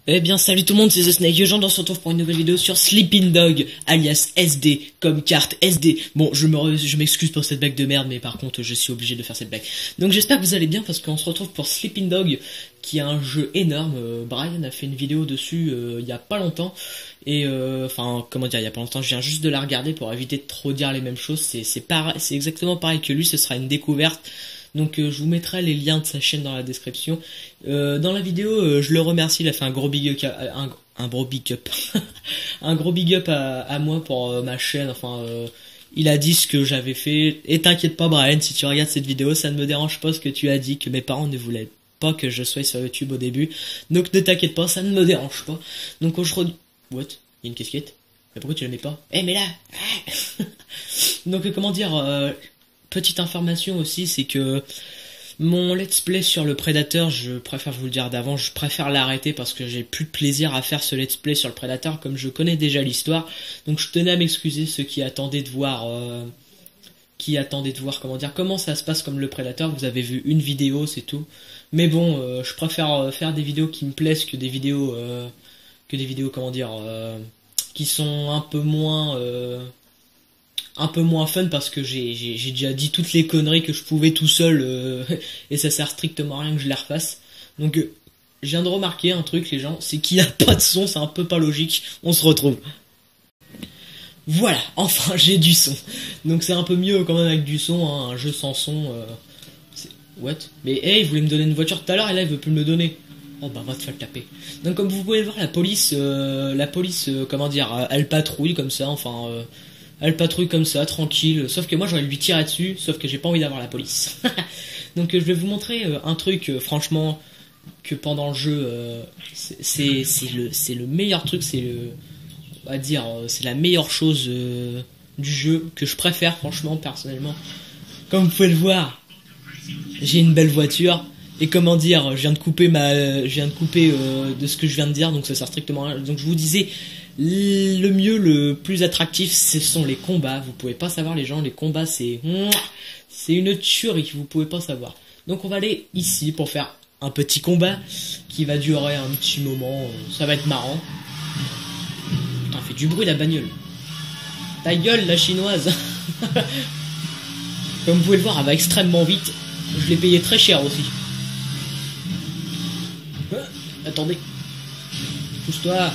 Eh bien salut tout le monde, c'est The Snake, on se retrouve pour une nouvelle vidéo sur Sleeping Dog, alias SD, comme carte SD. Bon, je m'excuse pour cette blague de merde, mais par contre je suis obligé de faire cette blague. Donc j'espère que vous allez bien, parce qu'on se retrouve pour Sleeping Dog, qui est un jeu énorme. Brian a fait une vidéo dessus il y a pas longtemps, et enfin comment dire, il y a pas longtemps, je viens juste de la regarder pour éviter de trop dire les mêmes choses. C'est exactement pareil que lui, ce sera une découverte. Donc je vous mettrai les liens de sa chaîne dans la description. Dans la vidéo, je le remercie, il a fait un gros big up, un gros big up, un gros big up à moi pour ma chaîne. Enfin, il a dit ce que j'avais fait. Et t'inquiète pas, Brian, si tu regardes cette vidéo, ça ne me dérange pas ce que tu as dit, que mes parents ne voulaient pas que je sois sur YouTube au début. Donc ne t'inquiète pas, ça ne me dérange pas. Donc aujourd'hui, what? Il y a une casquette? Mais pourquoi tu la mets pas? Eh mais là. Donc comment dire, petite information aussi, c'est que mon let's play sur le Predator, je préfère vous le dire d'avant, je préfère l'arrêter parce que j'ai plus de plaisir à faire ce let's play sur le Predator, comme je connais déjà l'histoire. Donc je tenais à m'excuser ceux qui attendaient de voir comment dire, comment ça se passe comme le Predator. Vous avez vu une vidéo, c'est tout. Mais bon, je préfère faire des vidéos qui me plaisent que des vidéos comment dire, qui sont un peu moins fun, parce que j'ai déjà dit toutes les conneries que je pouvais tout seul, et ça sert strictement à rien que je les refasse. Donc je viens de remarquer un truc, les gens, c'est qu'il n'y a pas de son, c'est un peu pas logique. On se retrouve. Voilà, enfin j'ai du son. Donc c'est un peu mieux quand même avec du son, hein. Un jeu sans son, what? Mais hey, il voulait me donner une voiture tout à l'heure et là il veut plus me le donner. Oh bah va te faire taper. Donc comme vous pouvez le voir, la police, comment dire, elle patrouille comme ça, enfin elle patrouille comme ça, tranquille. Sauf que moi j'aurais lui tirer dessus, sauf que j'ai pas envie d'avoir la police. Donc je vais vous montrer un truc, franchement, que pendant le jeu, c'est le meilleur truc, on va dire, c'est la meilleure chose du jeu, que je préfère franchement, personnellement. Comme vous pouvez le voir, j'ai une belle voiture. Et comment dire, je viens de couper de ce que je viens de dire, donc ça sert strictement à rien. Donc je vous disais, le mieux, le plus attractif, ce sont les combats. Vous pouvez pas savoir, les gens, les combats, c'est une tuerie, vous pouvez pas savoir. Donc on va aller ici pour faire un petit combat qui va durer un petit moment, ça va être marrant. Putain, fait du bruit la bagnole. Ta gueule, la chinoise. Comme vous pouvez le voir, elle va extrêmement vite. Je l'ai payé très cher aussi. Attendez. Pousse-toi.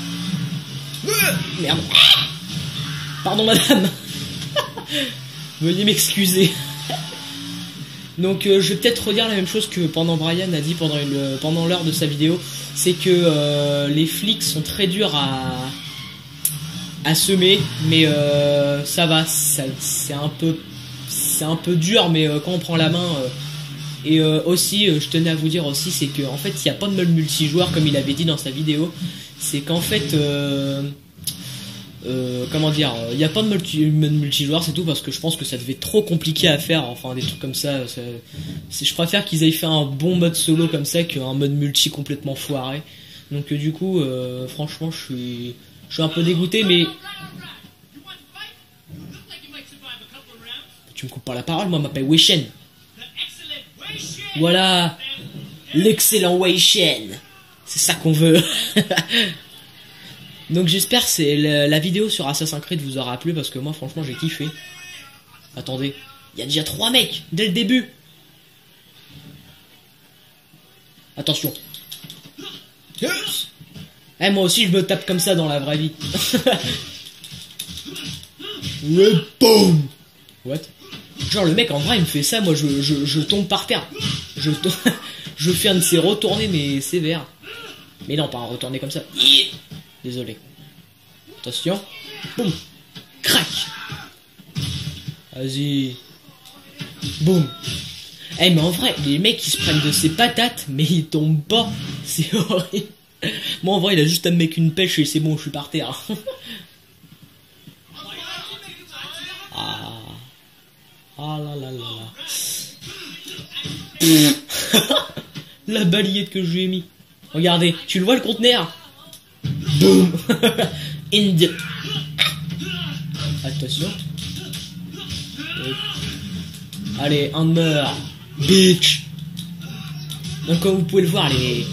Merde. Pardon madame. Veuillez m'excuser. Donc je vais peut-être redire la même chose que pendant Brian a dit pendant l'heure de sa vidéo. C'est que les flics sont très durs à semer. Mais ça va. C'est un peu dur, mais quand on prend la main... Et aussi, je tenais à vous dire aussi, c'est que en fait, il n'y a pas de mode multijoueur comme il avait dit dans sa vidéo. C'est qu'en fait, comment dire, il n'y a pas de mode multijoueur, c'est tout, parce que je pense que ça devait être trop compliqué à faire, enfin des trucs comme ça. Je préfère qu'ils aient fait un bon mode solo comme ça qu'un mode multi complètement foiré. Donc du coup, franchement, je suis un peu dégoûté, mais... Tu me coupes pas la parole, moi, je m'appelle Weishen. Voilà, l'excellent Wei Shen. C'est ça qu'on veut. Donc j'espère que la vidéo sur Assassin's Creed vous aura plu, parce que moi franchement j'ai kiffé. Attendez, il y a déjà 3 mecs dès le début. Attention. Yes. Eh, moi aussi je me tape comme ça dans la vraie vie. Ouais, boum. What? Genre le mec en vrai il me fait ça, moi je tombe par terre. Je fais un de ces retournés mais sévères. Mais non, pas un retourné comme ça. Désolé. Attention. Boum. Crac. Vas-y. Boum. Eh mais en vrai, les mecs ils se prennent de ces patates mais ils tombent pas. C'est horrible. Moi en vrai il a juste à me mettre une pêche et c'est bon, je suis par terre. Ah là là là là. La balayette que je lui ai mis. Regardez, tu le vois le conteneur? Boum. Attention. Allez, un meurt. Bitch. Donc comme vous pouvez le voir, les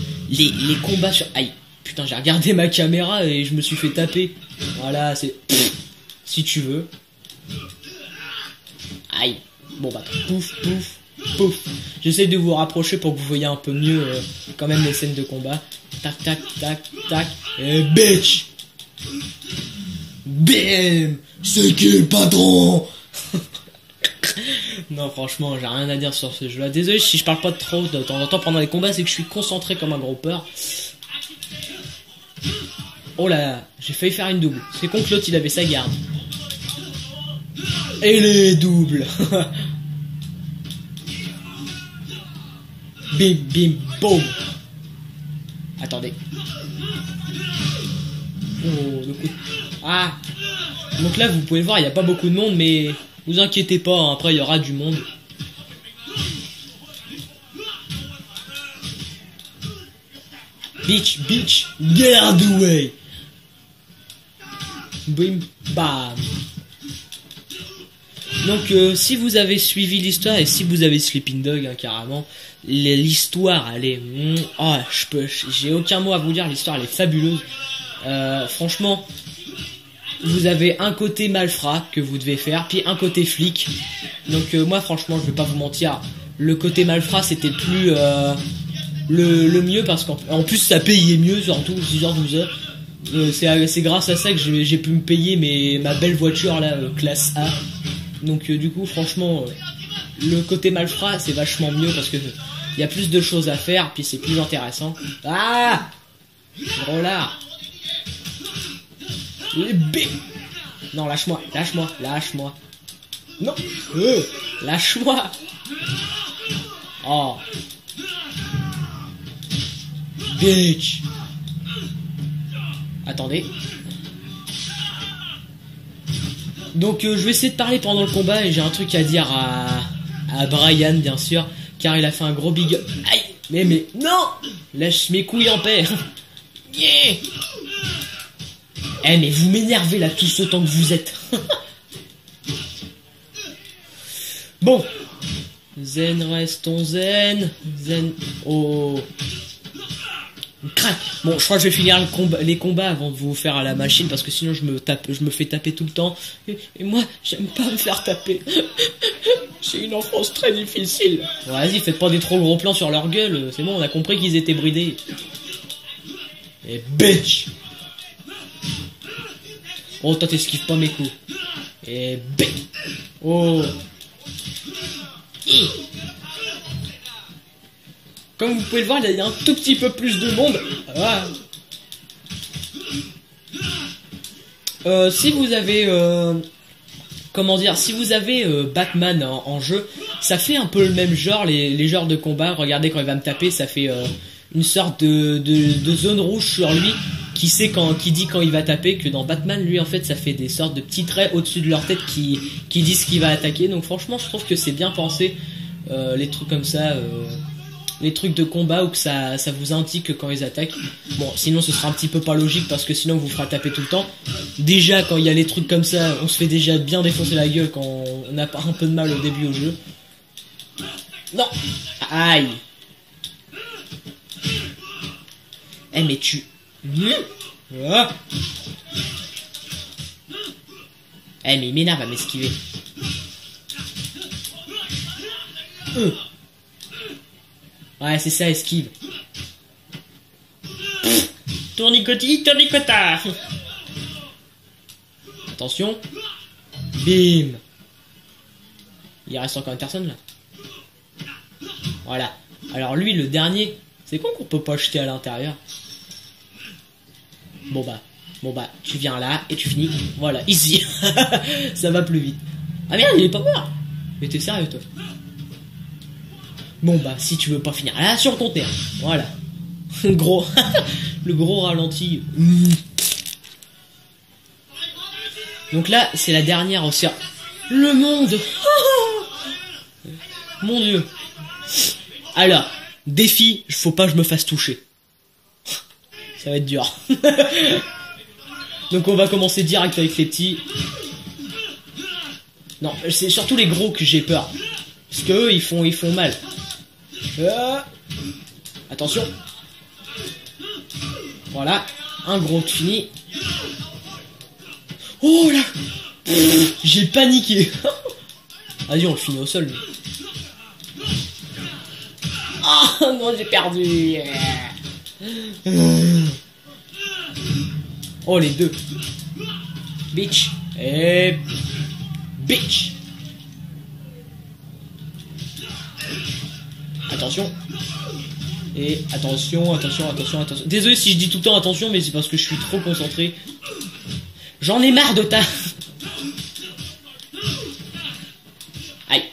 combats sur... Aïe. Putain, j'ai regardé ma caméra et je me suis fait taper. Voilà, c'est... Si tu veux. Aïe. Bon bah, pouf, pouf, pouf. J'essaie de vous rapprocher pour que vous voyez un peu mieux quand même les scènes de combat. Tac, tac, tac, tac. Et bitch. Bim. C'est qui le patron? Non, franchement, j'ai rien à dire sur ce jeu-là. Désolé si je parle pas trop de temps en temps pendant les combats, c'est que je suis concentré comme un gros porc. Oh là, j'ai failli faire une double. C'est con que l'autre il avait sa garde. Et les doubles. Bim, bim, boum. Attendez. Oh, le coup. Ah. Donc là, vous pouvez voir, il n'y a pas beaucoup de monde, mais vous inquiétez pas, hein, après il y aura du monde. Bitch, bitch, get out of the way. Bim, bam. Donc si vous avez suivi l'histoire et si vous avez Sleeping Dog hein, carrément, l'histoire elle est... Oh, j'ai aucun mot à vous dire, l'histoire elle est fabuleuse. Franchement, vous avez un côté malfrat que vous devez faire, puis un côté flic. Donc moi franchement je vais pas vous mentir, le côté malfrat c'était plus le mieux parce qu'en plus ça payait mieux, surtout 6h-12h. C'est grâce à ça que j'ai pu me payer ma belle voiture là, classe A. Donc du coup franchement le côté malfrat c'est vachement mieux parce que il y a plus de choses à faire puis c'est plus intéressant. Ah gros là. Non lâche-moi, lâche-moi, lâche-moi. Non lâche-moi. Oh bitch. Attendez. Donc je vais essayer de parler pendant le combat et j'ai un truc à dire à Brian bien sûr car il a fait un gros big up. Aïe mais non. Lâche mes couilles en paix. Yeah. Eh mais vous m'énervez là tout ce temps que vous êtes. Bon. Zen, restons zen. Zen. Oh. Crac. Bon, je crois que je vais finir les combats avant de vous faire à la machine parce que sinon je me fais taper tout le temps. Et moi, j'aime pas me faire taper. J'ai une enfance très difficile. Bon, vas-y, faites pas des trop gros plans sur leur gueule. C'est bon, on a compris qu'ils étaient bridés. Et bitch. Oh, toi t'esquives pas mes coups. Et bitch. Oh. Comme vous pouvez le voir, il y a un tout petit peu plus de monde. Ah. Si vous avez... comment dire, si vous avez Batman en jeu, ça fait un peu le même genre, les genres de combat. Regardez quand il va me taper, ça fait une sorte de zone rouge sur lui qui dit quand il va taper. Que dans Batman, lui en fait, ça fait des sortes de petits traits au-dessus de leur tête qui disent qu'il va attaquer. Donc franchement, je trouve que c'est bien pensé, les trucs comme ça, les trucs de combat où que ça vous indique quand ils attaquent. Bon, sinon ce sera un petit peu pas logique parce que sinon on vous fera taper tout le temps. Déjà quand il y a les trucs comme ça, on se fait déjà bien défoncer la gueule quand on a un peu de mal au début au jeu. Non. Aïe. Eh mais tu... Ah. Eh mais il m'énerve à m'esquiver. Ouais, c'est ça, esquive. Tournicoti, tournicota. Attention. Bim. Il reste encore une personne là. Voilà. Alors lui, le dernier, c'est con qu'on peut pas jeter à l'intérieur. Bon bah, tu viens là et tu finis. Voilà, ici. Ça va plus vite. Ah merde, il est pas mort. Mais t'es sérieux toi? Bon bah, si tu veux pas finir là sur le compteur, voilà. Gros, le gros ralenti. Donc là, c'est la dernière aussi. Le monde. Mon Dieu. Alors, défi, faut pas que je me fasse toucher. Ça va être dur. Donc on va commencer direct avec les petits. Non, c'est surtout les gros que j'ai peur. Parce que eux, ils font mal. Attention. Voilà, un gros fini. Oh là, j'ai paniqué. Vas-y, on le finit au sol. Ah non, j'ai perdu. Oh, les deux. Bitch. Et... bitch. Attention. Et attention. Désolé si je dis tout le temps attention, mais c'est parce que je suis trop concentré. J'en ai marre de ta... Aïe.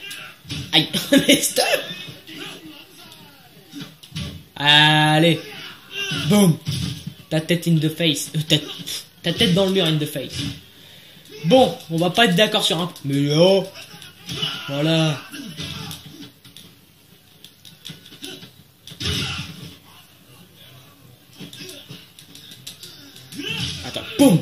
Aïe. Mais stop. Allez. Boum. Ta tête in the face. Ta tête dans le mur in the face. Bon, on va pas être d'accord sur un... Mais oh. Voilà. Attends. Boum.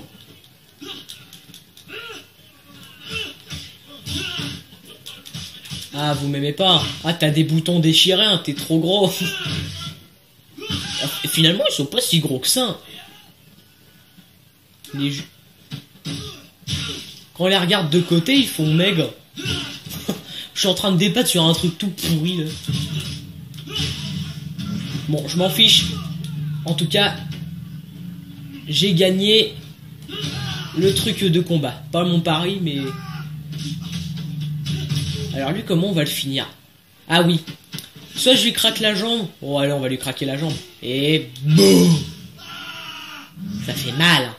Ah, vous m'aimez pas. Ah, t'as des boutons déchirés, hein, t'es trop gros. Et finalement, ils sont pas si gros que ça. Quand on les regarde de côté, ils font maigre. Je suis en train de débattre sur un truc tout pourri, là. Bon, je m'en fiche. En tout cas, j'ai gagné le truc de combat. Pas mon pari, mais... Alors lui, comment on va le finir? Ah oui. Soit je lui craque la jambe. Oh allez, on va lui craquer la jambe. Et boum. Ça fait mal. Hein.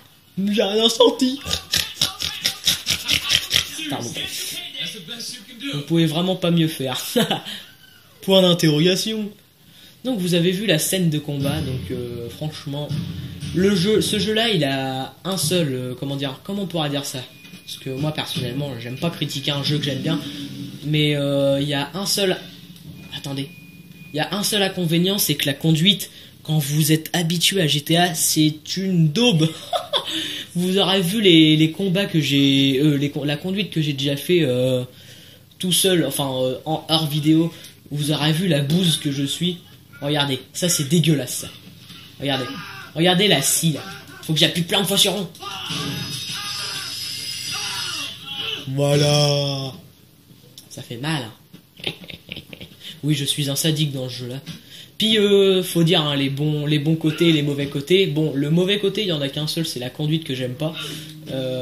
J'ai rien senti. Pardon. Vous pouvez vraiment pas mieux faire. Point d'interrogation. Donc vous avez vu la scène de combat. Donc franchement, ce jeu-là, il a un seul. Comment on pourra dire ça? Parce que moi personnellement, j'aime pas critiquer un jeu que j'aime bien. Mais il y a un seul... Attendez. Il y a un seul inconvénient, c'est que la conduite, quand vous êtes habitué à GTA, c'est une daube. Vous aurez vu les combats que j'ai... la conduite que j'ai déjà fait tout seul, enfin en hors vidéo. Vous aurez vu la bouse que je suis. Regardez, ça c'est dégueulasse ça. Regardez. Regardez la scie là. Faut que j'appuie plein de fois sur rond. Voilà. Ça fait mal. Hein. Oui, je suis un sadique dans ce jeu-là. Puis, faut dire hein, les bons côtés, les mauvais côtés. Bon, le mauvais côté, il y en a qu'un seul, c'est la conduite que j'aime pas.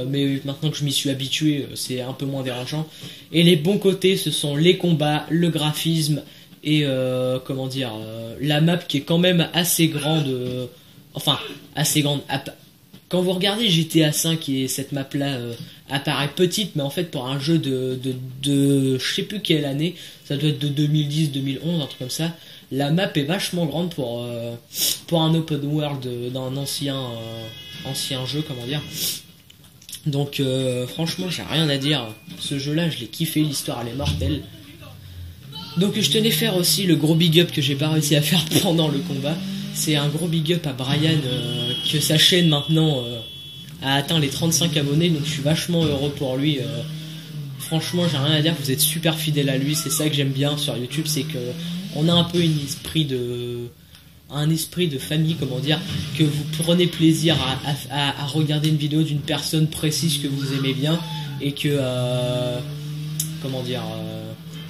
Mais maintenant que je m'y suis habitué, c'est un peu moins dérangeant. Et les bons côtés, ce sont les combats, le graphisme et la map qui est quand même assez grande. Enfin, assez grande. Quand vous regardez GTA V et cette map là apparaît petite, mais en fait pour un jeu de je sais plus quelle année, ça doit être de 2010, 2011, un truc comme ça. La map est vachement grande pour un open world d'un ancien jeu, comment dire. Donc franchement j'ai rien à dire. Ce jeu là je l'ai kiffé, l'histoire elle est mortelle. Donc je tenais faire aussi le gros big up que j'ai pas réussi à faire pendant le combat. C'est un gros big up à Brian que sa chaîne maintenant a atteint les 35 abonnés, donc je suis vachement heureux pour lui. Franchement, j'ai rien à dire, vous êtes super fidèle à lui, c'est ça que j'aime bien sur YouTube, c'est que on a un peu un esprit de famille, comment dire, que vous prenez plaisir à regarder une vidéo d'une personne précise que vous aimez bien et que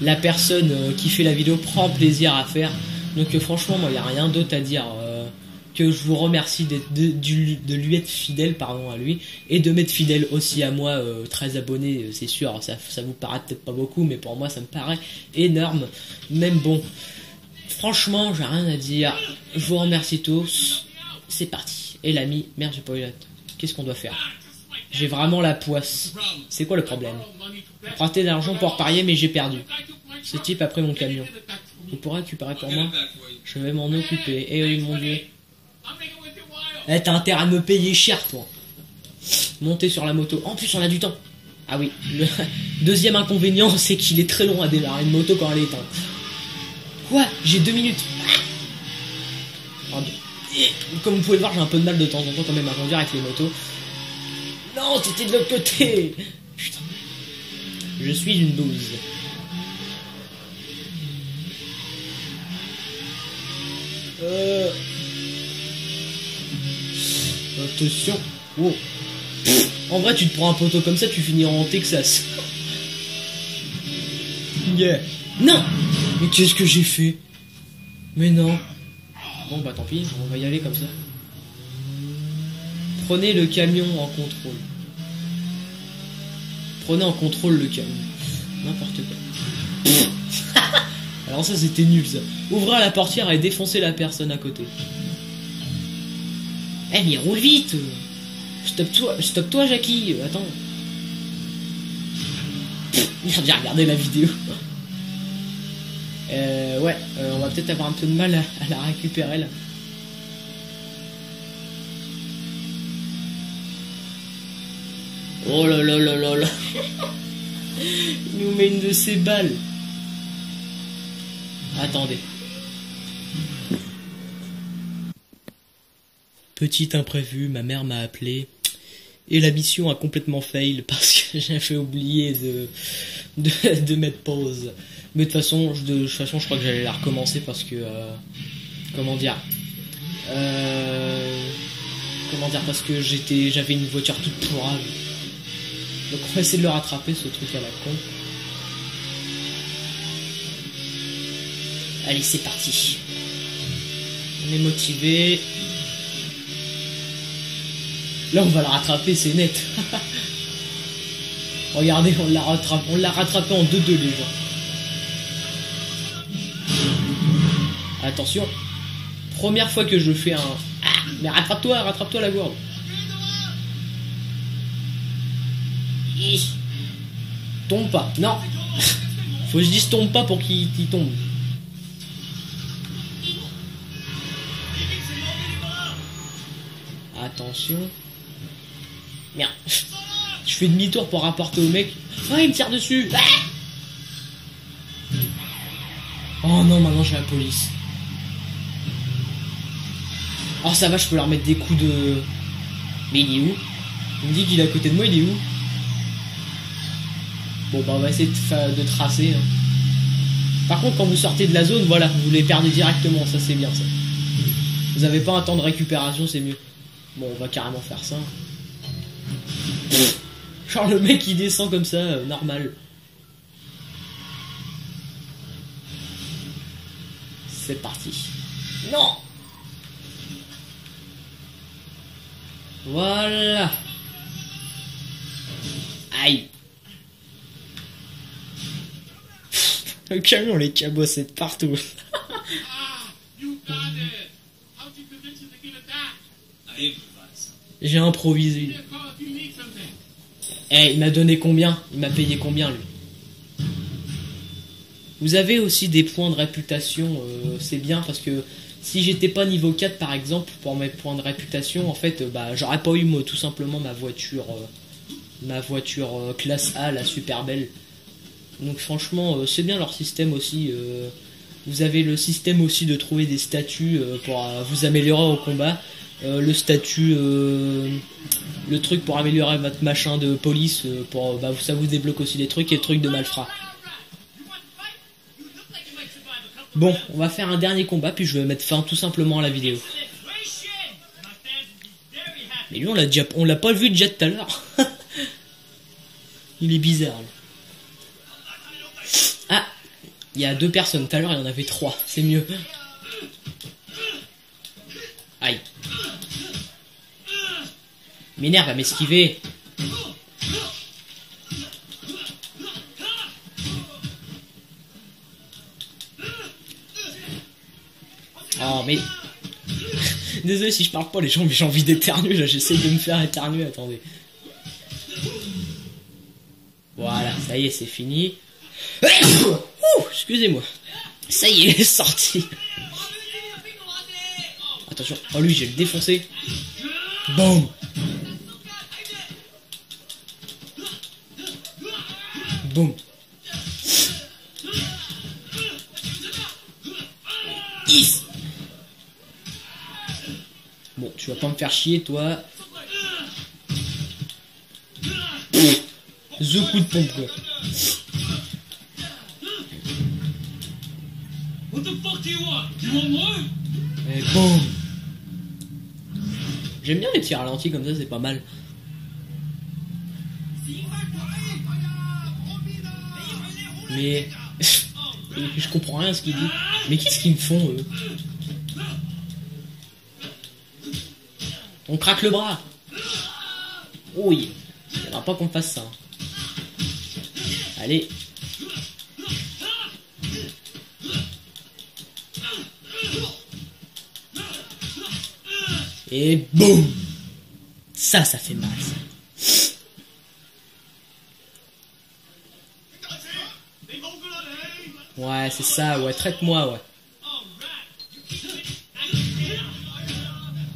la personne qui fait la vidéo prend plaisir à faire. Donc franchement, moi, il n'y a rien d'autre à dire que je vous remercie de lui être fidèle, pardon, à lui, et de m'être fidèle aussi à moi, 13 abonnés, c'est sûr, ça vous paraît peut-être pas beaucoup, mais pour moi, ça me paraît énorme. Même bon, franchement, j'ai rien à dire, je vous remercie tous, c'est parti. Et l'ami, merde, j'ai pas eu la... Qu'est-ce qu'on doit faire? J'ai vraiment la poisse. C'est quoi le problème? J'ai prêté de l'argent pour parier, mais j'ai perdu. Ce type a pris mon camion. Vous pourrez récupérer pour moi? Je vais m'en occuper. Eh oui, mon dieu. Eh, t'as intérêt à me payer cher, toi. Monter sur la moto. En plus, on a du temps. Ah oui. Le deuxième inconvénient, c'est qu'il est très long à démarrer une moto quand elle est éteinte. Quoi? J'ai 2 minutes. Et, comme vous pouvez le voir, j'ai un peu de mal de temps en temps quand même à conduire avec les motos. Non, c'était de l'autre côté. Putain. Je suis une bouse. Attention. Oh. En vrai, tu te prends un poteau comme ça, tu finiras en Texas. Yeah. Non. Mais qu'est-ce que j'ai fait? Mais non. Bon bah tant pis, on va y aller comme ça. Prenez le camion en contrôle. Prenez en contrôle le camion. N'importe quoi. Alors ça c'était nul ça. Ouvrir la portière et défoncer la personne à côté. Eh mais roule vite. Stop toi Jackie. Attends. J'ai déjà regardé la vidéo. Ouais, on va peut-être avoir un peu de mal à la récupérer là. Oh là là là là là. Il nous met une de ses balles. Attendez. Petit imprévu, ma mère m'a appelé. Et la mission a complètement fail parce que j'avais oublié de mettre pause. Mais de toute façon, je crois que j'allais la recommencer parce que... comment dire, parce que j'avais une voiture toute pourrave. Donc on va essayer de le rattraper, ce truc à la con. Allez, c'est parti. On est motivé. Là, on va la rattraper, c'est net. Regardez, on l'a rattrapé en 2-2 déjà. Attention. Première fois que je fais un... Ah, mais rattrape-toi la gourde. Tombe pas, non. Faut que je dise tombe pas pour qu'il tombe. Attention. Merde. Je fais demi-tour pour rapporter au mec. Oh, il me tire dessus. Ah, oh non, maintenant j'ai la police. Oh ça va, je peux leur mettre des coups de... Mais il est où? Il me dit qu'il est à côté de moi, il est où? Bon bah on va essayer de tracer. Hein. Par contre quand vous sortez de la zone, voilà, vous les perdez directement, ça c'est bien ça. Vous avez pas un temps de récupération, c'est mieux. Bon on va carrément faire ça. Genre le mec il descend comme ça, normal. C'est parti. Non. Voilà. Aïe. Le camion les cabossait de partout. J'ai improvisé. Eh, il m'a donné combien? Il m'a payé combien lui? Vous avez aussi des points de réputation, c'est bien parce que si j'étais pas niveau 4 par exemple, pour mes points de réputation, en fait, bah j'aurais pas eu moi, tout simplement ma voiture classe A, la super belle. Donc franchement, c'est bien leur système aussi. Vous avez le système aussi de trouver des statuts pour vous améliorer au combat. Le statut, le truc pour améliorer votre machin de police, ça vous débloque aussi des trucs et le truc de malfrat. Bon, on va faire un dernier combat, puis je vais mettre fin tout simplement à la vidéo. Mais lui, on l'a pas vu déjà tout à l'heure. Il est bizarre. Lui. Ah, il y a 2 personnes. Tout à l'heure, il y en avait 3. C'est mieux. Aïe. M'énerve à m'esquiver. Oh mais... Désolé si je parle pas les gens, mais j'ai envie d'éternuer là, j'essaie de me faire éternuer, attendez. Voilà, ça y est, c'est fini. Excusez-moi. Ça y est, il est sorti. Attention, oh lui, je vais le défoncer. Boum. Boum. Is. Bon, tu vas pas me faire chier, toi. The coup de pompe, quoi. Et boum. J'aime bien les tirs ralentis comme ça, c'est pas mal. Mais je comprends rien à ce qu'il dit. Mais qu'est-ce qu'ils me font eux? On craque le bras. Oui, il faudra pas qu'on fasse ça. Allez. Et boum. Ça fait mal, ça. Ouais, c'est ça, ouais, traite-moi, ouais.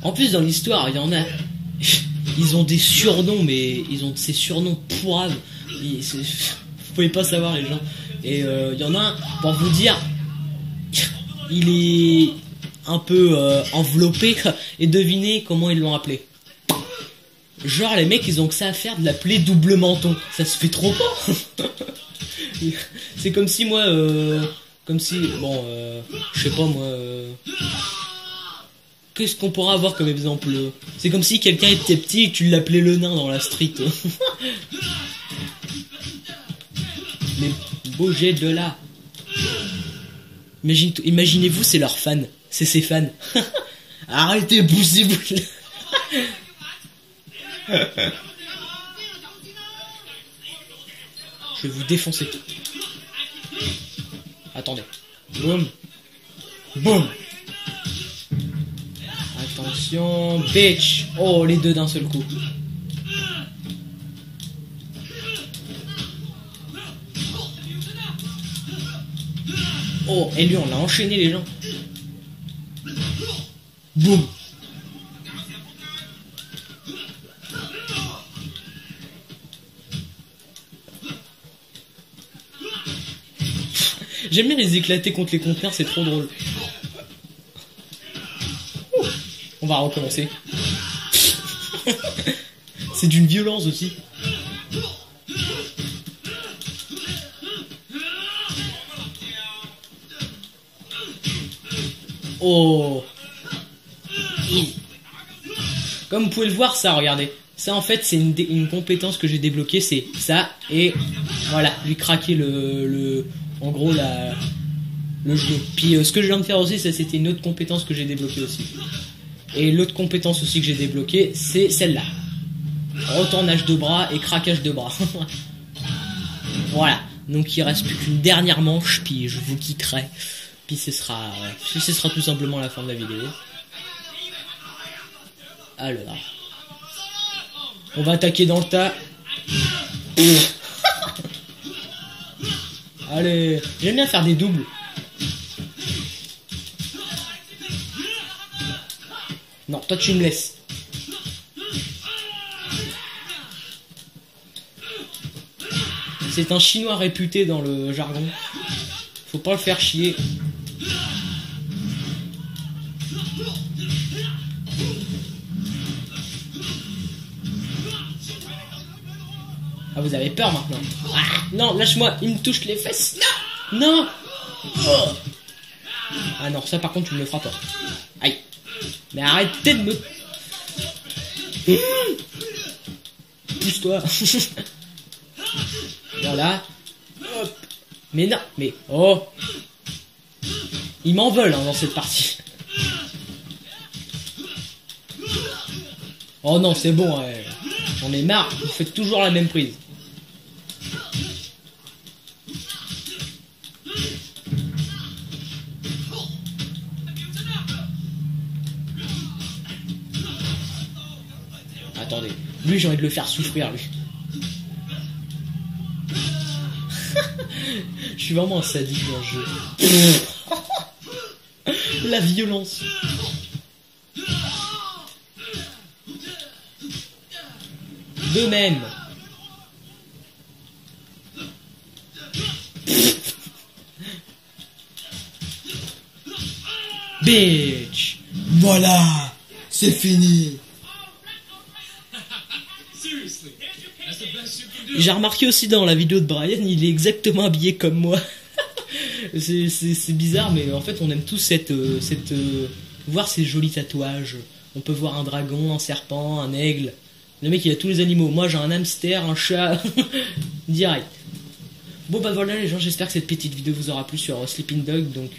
En plus, dans l'histoire, il y en a... Ils ont des surnoms, mais ils ont ces surnoms pourraves. Vous pouvez pas savoir, les gens. Et il y en a un, pour vous dire, il est un peu enveloppé. Et devinez comment ils l'ont appelé. Genre, les mecs, ils ont que ça à faire de l'appeler double menton. Ça se fait trop pas. C'est comme si moi... comme si... Bon, je sais pas moi... Qu'est-ce qu'on pourra avoir comme exemple? C'est comme si quelqu'un était petit et que tu l'appelais le nain dans la street. Mais bougez de là. Imaginez-vous, c'est leurs fans. C'est ses fans. Arrêtez, poussez-vous. Je vais vous défoncer. Attendez. Boum. Boum. Attention, bitch. Oh, les deux d'un seul coup. Oh, et lui, on l'a enchaîné, les gens. Boum. J'aime bien les éclater contre les conteneurs, c'est trop drôle. On va recommencer. C'est d'une violence aussi. Oh. Comme vous pouvez le voir, ça, regardez. Ça, en fait, c'est une compétence que j'ai débloquée, c'est ça. Et voilà, lui craquer en gros, le genou. Puis ce que je viens de faire aussi, ça, c'était une autre compétence que j'ai débloquée aussi. Et l'autre compétence aussi que j'ai débloquée, c'est celle-là. Retournage de bras et craquage de bras. Voilà. Donc il reste plus qu'une dernière manche, puis je vous quitterai. Puis ce sera tout simplement la fin de la vidéo. Alors. On va attaquer dans le tas. Allez. J'aime bien faire des doubles. Non, toi tu me laisses. C'est un chinois réputé dans le jargon. Faut pas le faire chier. Ah, vous avez peur maintenant. Ah, non, lâche-moi, il me touche les fesses. Non. Non. Oh. Ah non, ça par contre tu me le feras pas. Aïe. Mais arrêtez de me... Pousse-toi. Voilà. Hop. Mais non, mais... Oh. Ils m'en veulent dans cette partie. Oh non, c'est bon. Ouais. J'en ai marre. Vous faites toujours la même prise. Attendez, lui j'ai envie de le faire souffrir lui. Je suis vraiment un sadique dans le jeu. La violence. De même. Bitch. Voilà, c'est fini. J'ai remarqué aussi dans la vidéo de Brian, il est exactement habillé comme moi. C'est bizarre, mais en fait on aime tous voir ces jolis tatouages, On peut voir un dragon, un serpent, un aigle. Le mec, il a tous les animaux. Moi, j'ai un hamster, un chat, direct. Bon, bah voilà les gens, j'espère que cette petite vidéo vous aura plu sur Sleeping Dog. Donc,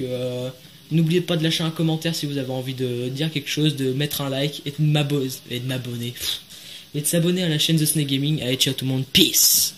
n'oubliez pas de lâcher un commentaire si vous avez envie de dire quelque chose, de mettre un like et de m'abonner. Et de s'abonner à la chaîne The Snake Gaming. Allez, ciao tout le monde, peace!